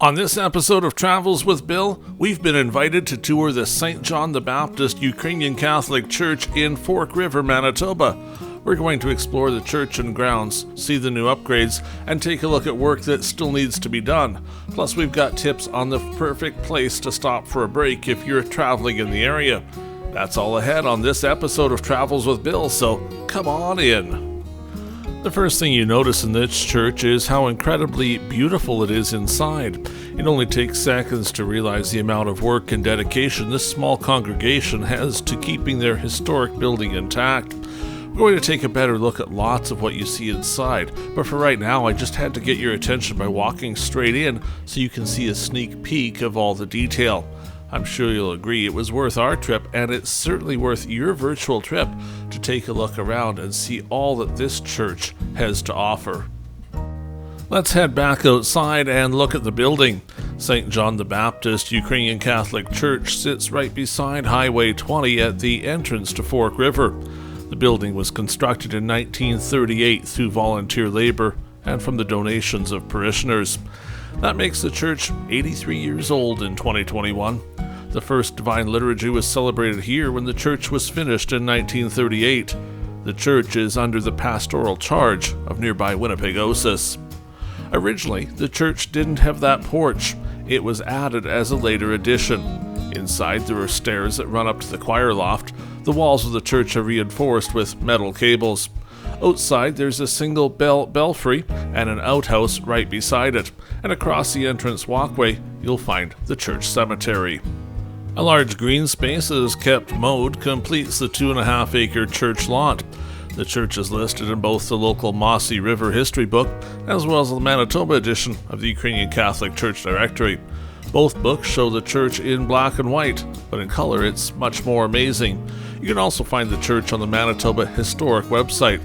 On this episode of Travels with Bill, we've been invited to tour the St. John the Baptist Ukrainian Catholic Church in Fork River, Manitoba. We're going to explore the church and grounds, see the new upgrades, and take a look at work that still needs to be done. Plus, we've got tips on the perfect place to stop for a break if you're traveling in the area. That's all ahead on this episode of Travels with Bill, so come on in. The first thing you notice in this church is how incredibly beautiful it is inside. It only takes seconds to realize the amount of work and dedication this small congregation has to keeping their historic building intact. We're going to take a better look at lots of what you see inside, but for right now I just had to get your attention by walking straight in so you can see a sneak peek of all the detail. I'm sure you'll agree it was worth our trip, and it's certainly worth your virtual trip to take a look around and see all that this church has to offer. Let's head back outside and look at the building. St. John the Baptist Ukrainian Catholic Church sits right beside Highway 20 at the entrance to Fork River. The building was constructed in 1938 through volunteer labor and from the donations of parishioners. That makes the church 83 years old in 2021. The first Divine Liturgy was celebrated here when the church was finished in 1938. The church is under the pastoral charge of nearby Winnipeg OSIS. Originally, the church didn't have that porch. It was added as a later addition. Inside, there are stairs that run up to the choir loft. The walls of the church are reinforced with metal cables. Outside, there's a single belfry and an outhouse right beside it. And across the entrance walkway, you'll find the church cemetery. A large green space that is kept mowed completes the 2.5-acre church lot. The church is listed in both the local Mossy River history book as well as the Manitoba edition of the Ukrainian Catholic Church Directory. Both books show the church in black and white, but in color it's much more amazing. You can also find the church on the Manitoba Historic website.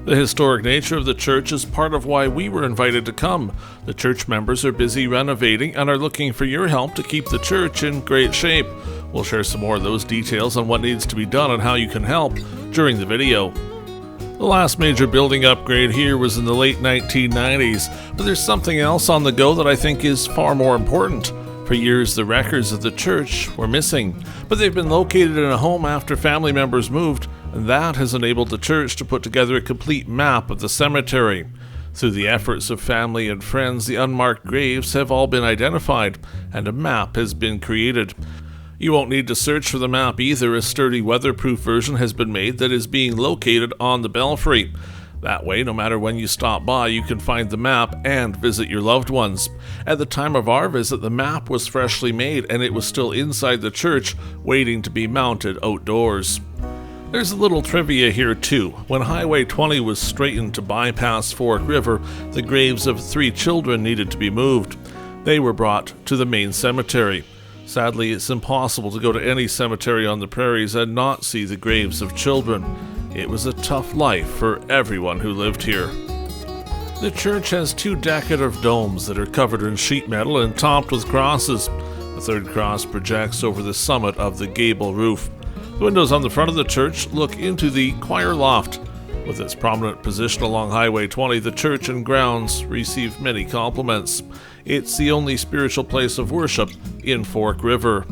The historic nature of the church is part of why we were invited to come. The church members are busy renovating and are looking for your help to keep the church in great shape. We'll share some more of those details on what needs to be done and how you can help during the video. The last major building upgrade here was in the late 1990s, but there's something else on the go that I think is far more important. For years, the records of the church were missing, but they've been located in a home after family members moved, and that has enabled the church to put together a complete map of the cemetery. Through the efforts of family and friends, the unmarked graves have all been identified, and a map has been created. You won't need to search for the map either. A sturdy weatherproof version has been made that is being located on the belfry. That way, no matter when you stop by, you can find the map and visit your loved ones. At the time of our visit, the map was freshly made and it was still inside the church, waiting to be mounted outdoors. There's a little trivia here too. When Highway 20 was straightened to bypass Fork River, the graves of 3 children needed to be moved. They were brought to the main cemetery. Sadly, it's impossible to go to any cemetery on the prairies and not see the graves of children. It was a tough life for everyone who lived here. The church has 2 decorative domes that are covered in sheet metal and topped with crosses. The third cross projects over the summit of the gable roof. The windows on the front of the church look into the choir loft. With its prominent position along Highway 20, the church and grounds receive many compliments. It's the only spiritual place of worship in Fork River.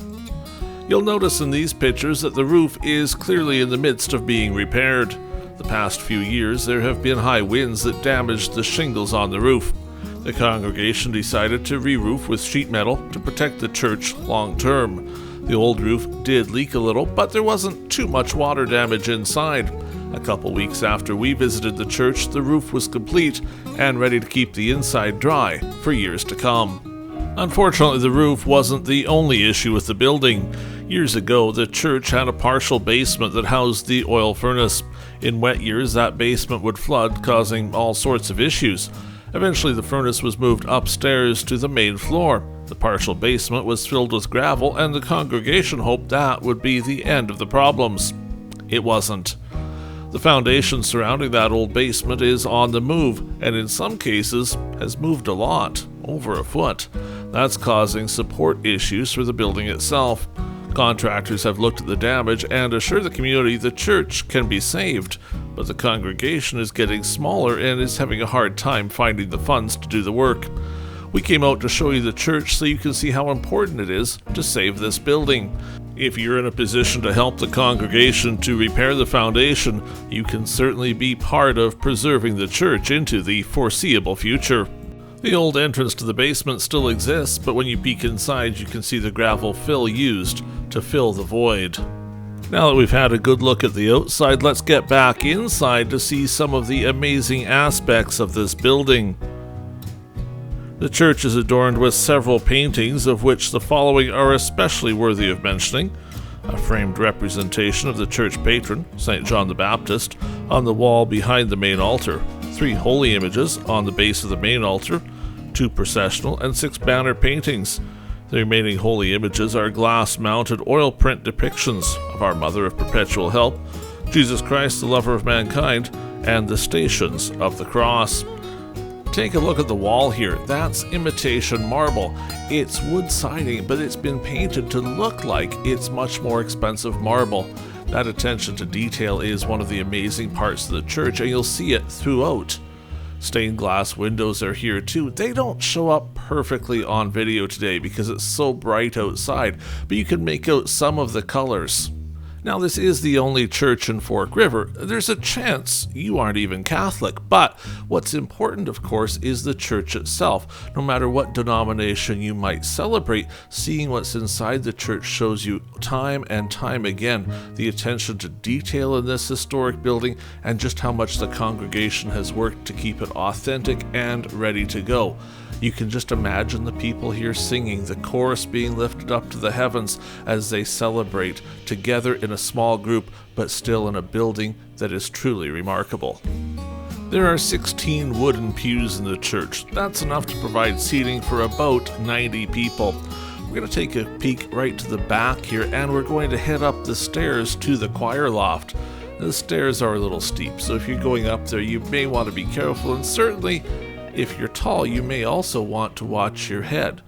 You'll notice in these pictures that the roof is clearly in the midst of being repaired. The past few years there have been high winds that damaged the shingles on the roof. The congregation decided to re-roof with sheet metal to protect the church long term. The old roof did leak a little, but there wasn't too much water damage inside. A couple weeks after we visited the church, the roof was complete and ready to keep the inside dry for years to come. Unfortunately, the roof wasn't the only issue with the building. Years ago, the church had a partial basement that housed the oil furnace. In wet years, that basement would flood, causing all sorts of issues. Eventually, the furnace was moved upstairs to the main floor. The partial basement was filled with gravel, and the congregation hoped that would be the end of the problems. It wasn't. The foundation surrounding that old basement is on the move, and in some cases has moved a lot, over a foot. That's causing support issues for the building itself. Contractors have looked at the damage and assure the community the church can be saved, but the congregation is getting smaller and is having a hard time finding the funds to do the work. We came out to show you the church so you can see how important it is to save this building. If you're in a position to help the congregation to repair the foundation, you can certainly be part of preserving the church into the foreseeable future. The old entrance to the basement still exists, but when you peek inside, you can see the gravel fill used to fill the void. Now that we've had a good look at the outside, let's get back inside to see some of the amazing aspects of this building. The church is adorned with several paintings, of which the following are especially worthy of mentioning. A framed representation of the church patron, St. John the Baptist, on the wall behind the main altar. 3 holy images on the base of the main altar, 2 processional, and 6 banner paintings. The remaining holy images are glass-mounted oil print depictions of our Mother of Perpetual Help, Jesus Christ, the lover of mankind, and the Stations of the Cross. Take a look at the wall here. That's imitation marble. It's wood siding, but it's been painted to look like it's much more expensive marble. That attention to detail is one of the amazing parts of the church, and you'll see it throughout. Stained glass windows are here too. They don't show up perfectly on video today because it's so bright outside, but you can make out some of the colors. Now, this is the only church in Fork River. There's a chance you aren't even Catholic, but what's important, of course, is the church itself. No matter what denomination you might celebrate, seeing what's inside the church shows you time and time again the attention to detail in this historic building and just how much the congregation has worked to keep it authentic and ready to go. You can just imagine the people here singing, the chorus being lifted up to the heavens as they celebrate together in a small group, but still in a building that is truly remarkable. There are 16 wooden pews in the church. That's enough to provide seating for about 90 people. We're going to take a peek right to the back here, and we're going to head up the stairs to the choir loft. The stairs are a little steep, so if you're going up there, you may want to be careful, and certainly if you're tall, you may also want to watch your head.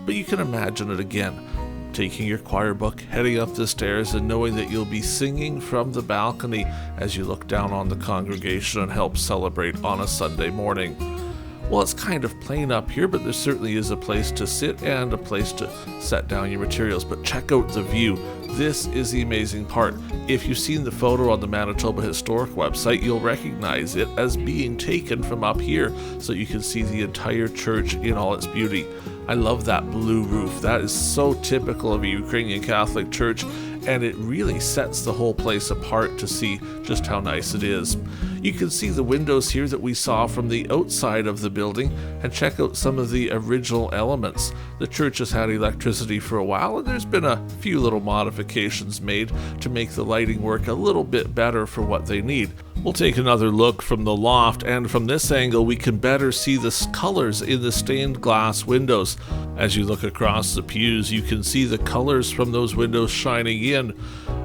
But you can imagine it again, taking your choir book, heading up the stairs, and knowing that you'll be singing from the balcony as you look down on the congregation and help celebrate on a Sunday morning. Well, it's kind of plain up here, but there certainly is a place to sit and a place to set down your materials. But check out the view. This is the amazing part. If you've seen the photo on the Manitoba Historic website, you'll recognize it as being taken from up here, so you can see the entire church in all its beauty. I love that blue roof. That is so typical of a Ukrainian Catholic church, and it really sets the whole place apart to see just how nice it is. You can see the windows here that we saw from the outside of the building, and check out some of the original elements. The church has had electricity for a while, and there's been a few little modifications made to make the lighting work a little bit better for what they need. We'll take another look from the loft, and from this angle we can better see the colors in the stained glass windows. As you look across the pews, you can see the colors from those windows shining in.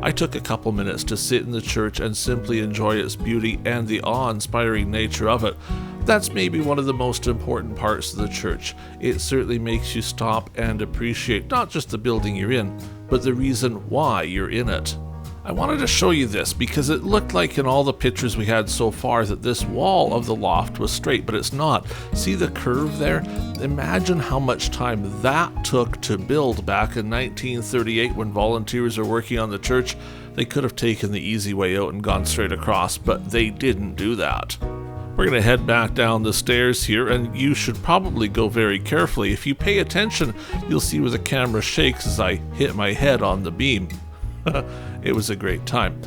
I took a couple minutes to sit in the church and simply enjoy its beauty and the awe-inspiring nature of it. That's maybe one of the most important parts of the church. It certainly makes you stop and appreciate not just the building you're in, but the reason why you're in it. I wanted to show you this because it looked like in all the pictures we had so far that this wall of the loft was straight, but it's not. See the curve there? Imagine how much time that took to build back in 1938 when volunteers were working on the church. They could have taken the easy way out and gone straight across, but they didn't do that. We're going to head back down the stairs here, and you should probably go very carefully. If you pay attention, you'll see where the camera shakes as I hit my head on the beam. It was a great time.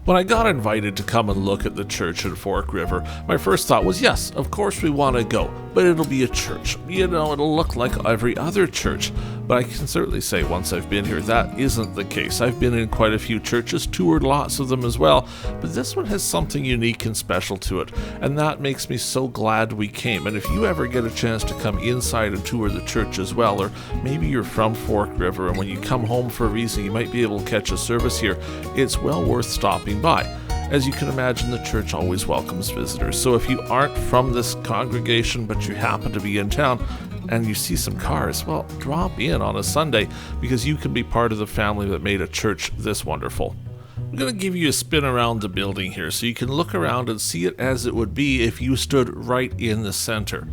When I got invited to come and look at the church in Fork River, my first thought was, yes, of course we want to go, but it'll be a church. You know, it'll look like every other church. But I can certainly say once I've been here, that isn't the case. I've been in quite a few churches, toured lots of them as well, but this one has something unique and special to it, and that makes me so glad we came. And if you ever get a chance to come inside and tour the church as well, or maybe you're from Fork River and when you come home for a reason you might be able to catch a service here, it's well worth stopping by. As you can imagine, the church always welcomes visitors, so if you aren't from this congregation but you happen to be in town and you see some cars, well, drop in on a Sunday because you can be part of the family that made a church this wonderful. I'm going to give you a spin around the building here so you can look around and see it as it would be if you stood right in the center.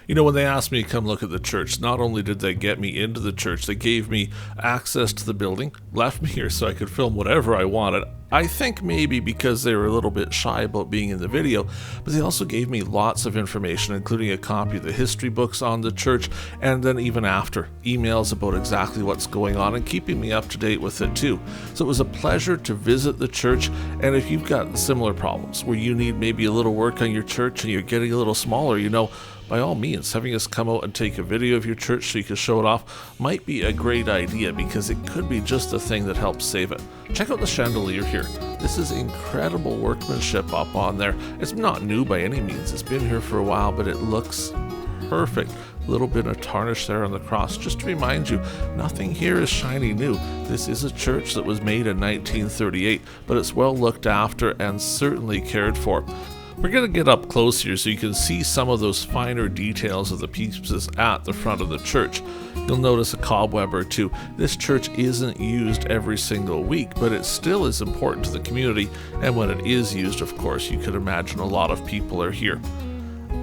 You know, when they asked me to come look at the church, not only did they get me into the church, they gave me access to the building, left me here so I could film whatever I wanted. I think maybe because they were a little bit shy about being in the video, but they also gave me lots of information, including a copy of the history books on the church, and then even after, emails about exactly what's going on and keeping me up to date with it too. So it was a pleasure to visit the church, and if you've got similar problems where you need maybe a little work on your church and you're getting a little smaller, you know, by all means, having us come out and take a video of your church so you can show it off might be a great idea, because it could be just the thing that helps save it. Check out the chandelier here. This is incredible workmanship up on there. It's not new by any means. It's been here for a while, but it looks perfect. A little bit of tarnish there on the cross. Just to remind you, nothing here is shiny new. This is a church that was made in 1938, but it's well looked after and certainly cared for. We're going to get up close here so you can see some of those finer details of the pieces at the front of the church. You'll notice a cobweb or two. This church isn't used every single week, but it still is important to the community, and when it is used, of course, you could imagine a lot of people are here.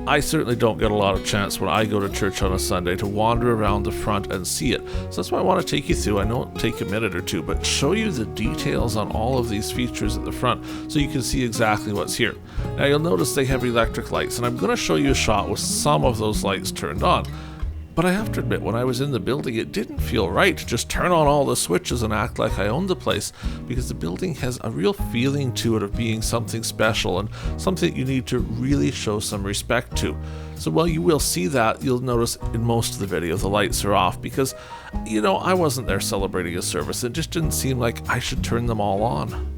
I certainly don't get a lot of chance when I go to church on a Sunday to wander around the front and see it. So that's why I want to take you through. I know it'll take a minute or two, but show you the details on all of these features at the front so you can see exactly what's here. Now you'll notice they have electric lights, and I'm going to show you a shot with some of those lights turned on. But I have to admit, when I was in the building, it didn't feel right to just turn on all the switches and act like I owned the place, because the building has a real feeling to it of being something special and something that you need to really show some respect to. So while you will see that, you'll notice in most of the video the lights are off because, you know, I wasn't there celebrating a service. It just didn't seem like I should turn them all on.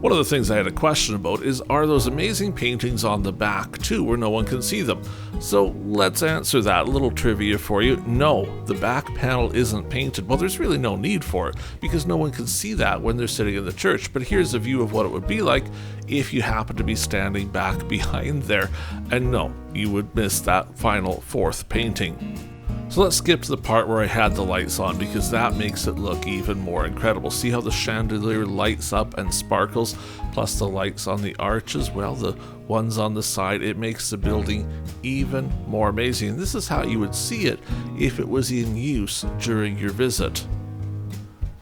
One of the things I had a question about is, are those amazing paintings on the back too, where no one can see them? So let's answer that. A little trivia for you. No, the back panel isn't painted. Well, there's really no need for it, because no one can see that when they're sitting in the church. But here's a view of what it would be like if you happen to be standing back behind there. And no, you would miss that final fourth painting. So let's skip to the part where I had the lights on, because that makes it look even more incredible. See how the chandelier lights up and sparkles, plus the lights on the arch as well, the ones on the side. It makes the building even more amazing. And this is how you would see it if it was in use during your visit.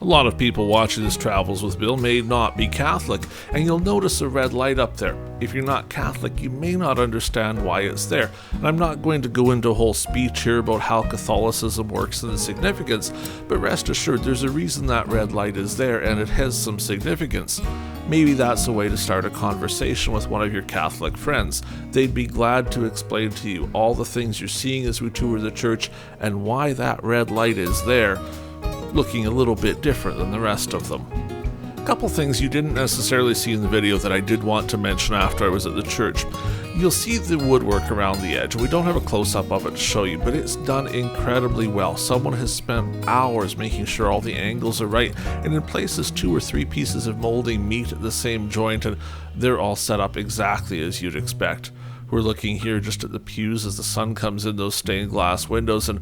A lot of people watching this Travels with Bill may not be Catholic, and you'll notice a red light up there. If you're not Catholic, you may not understand why it's there. And I'm not going to go into a whole speech here about how Catholicism works and the significance, but rest assured there's a reason that red light is there, and it has some significance. Maybe that's a way to start a conversation with one of your Catholic friends. They'd be glad to explain to you all the things you're seeing as we tour the church and why that red light is there, looking a little bit different than the rest of them. A couple things you didn't necessarily see in the video that I did want to mention after I was at the church. You'll see the woodwork around the edge. We don't have a close-up of it to show you, but it's done incredibly well. Someone has spent hours making sure all the angles are right, and in places 2 or 3 pieces of molding meet at the same joint, and they're all set up exactly as you'd expect. We're looking here just at the pews as the sun comes in those stained glass windows, and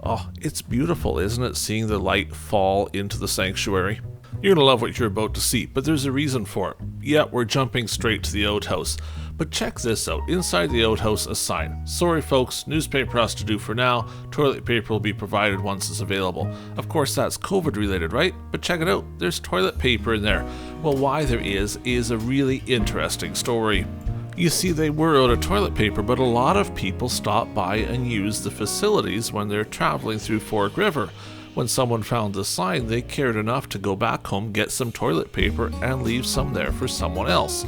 oh, it's beautiful, isn't it, seeing the light fall into the sanctuary? You're going to love what you're about to see, but there's a reason for it. Yeah, we're jumping straight to the outhouse. But check this out. Inside the outhouse, a sign. Sorry folks, newspaper has to do for now. Toilet paper will be provided once it's available. Of course, that's COVID related, right? But check it out. There's toilet paper in there. Well, why there is a really interesting story. You see, they were out of toilet paper, but a lot of people stop by and use the facilities when they're traveling through Fork River. When someone found the sign, they cared enough to go back home, get some toilet paper, and leave some there for someone else.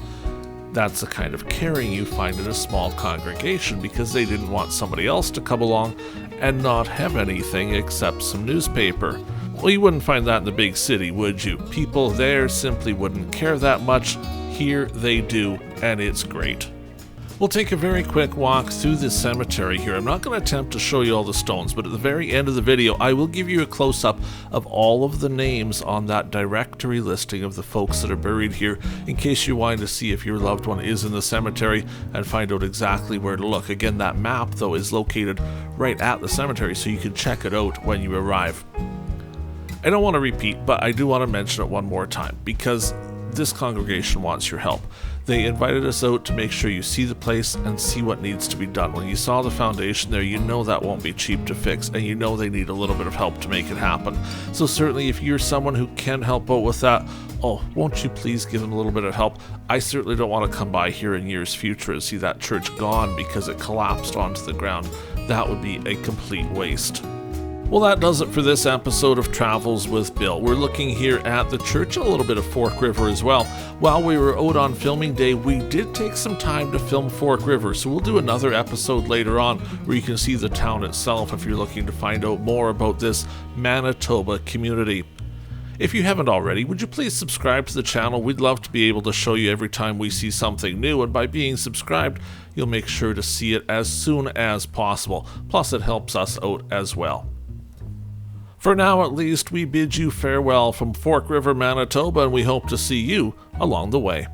That's the kind of caring you find in a small congregation, because they didn't want somebody else to come along and not have anything except some newspaper. Well, you wouldn't find that in the big city, would you? People there simply wouldn't care that much. Here they do, and it's great. We'll take a very quick walk through this cemetery here. I'm not going to attempt to show you all the stones, but at the very end of the video, I will give you a close-up of all of the names on that directory listing of the folks that are buried here, in case you're wanting to see if your loved one is in the cemetery and find out exactly where to look. Again, that map, though, is located right at the cemetery, so you can check it out when you arrive. I don't want to repeat, but I do want to mention it one more time, because this congregation wants your help. They invited us out to make sure you see the place and see what needs to be done. When you saw the foundation there, you know that won't be cheap to fix, and you know they need a little bit of help to make it happen. So certainly if you're someone who can help out with that, won't you please give them a little bit of help? I certainly don't want to come by here in years future and see that church gone because it collapsed onto the ground. That would be a complete waste. Well, that does it for this episode of Travels with Bill. We're looking here at the church, a little bit of Fork River as well. While we were out on filming day, we did take some time to film Fork River, so we'll do another episode later on where you can see the town itself if you're looking to find out more about this Manitoba community. If you haven't already, would you please subscribe to the channel? We'd love to be able to show you every time we see something new, and by being subscribed, you'll make sure to see it as soon as possible. Plus, it helps us out as well. For now, at least, we bid you farewell from Fork River, Manitoba, and we hope to see you along the way.